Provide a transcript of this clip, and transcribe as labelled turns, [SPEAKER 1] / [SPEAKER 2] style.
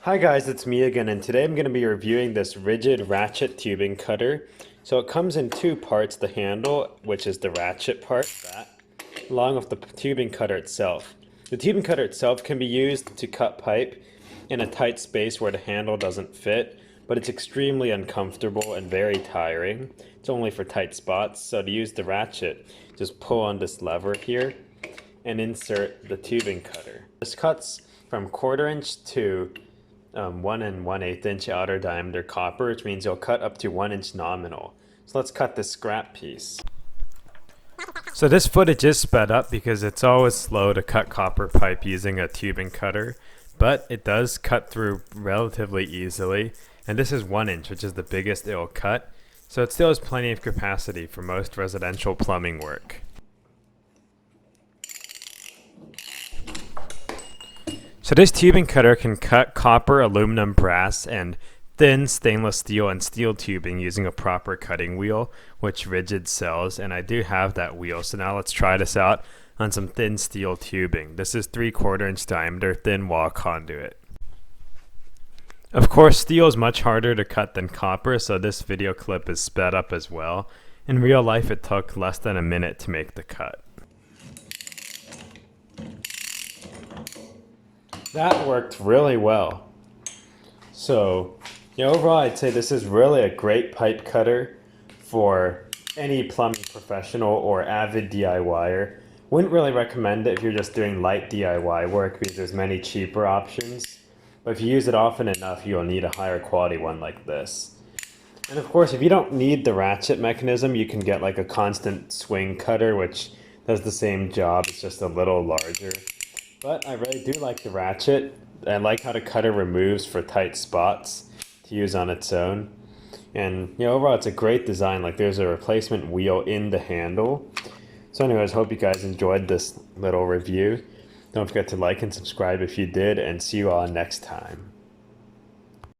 [SPEAKER 1] Hi guys, it's me again, and today I'm going to be reviewing this RIDGID ratchet tubing cutter. So it comes in two parts, the handle, which is the ratchet part, that, along with the tubing cutter itself. The tubing cutter itself can be used to cut pipe in a tight space where the handle doesn't fit, but it's extremely uncomfortable and very tiring. It's only for tight spots, so to use the ratchet, just pull on this lever here and insert the tubing cutter. This cuts from 1/4 inch to 1 1/8 inch outer diameter copper, which means you'll cut up to 1 inch nominal. So let's cut this scrap piece. So this footage is sped up because it's always slow to cut copper pipe using a tubing cutter, but it does cut through relatively easily, and this is 1 inch, which is the biggest it'll cut, so it still has plenty of capacity for most residential plumbing work. So this tubing cutter can cut copper, aluminum, brass, and thin stainless steel and steel tubing using a proper cutting wheel, which RIDGID sells, and I do have that wheel. So now let's try this out on some thin steel tubing. This is 3/4 inch diameter thin wall conduit. Of course, steel is much harder to cut than copper, so this video clip is sped up as well. In real life, it took less than a minute to make the cut. That worked really well. So, overall I'd say this is really a great pipe cutter for any plumbing professional or avid DIYer. Wouldn't really recommend it if you're just doing light DIY work because there's many cheaper options. But if you use it often enough, you'll need a higher quality one like this. And of course, if you don't need the ratchet mechanism, you can get like a constant swing cutter, which does the same job, it's just a little larger. But I really do like the ratchet. I like how the cutter removes for tight spots to use on its own. And overall it's a great design. Like there's a replacement wheel in the handle. So anyways, hope you guys enjoyed this little review. Don't forget to like and subscribe if you did, and see you all next time.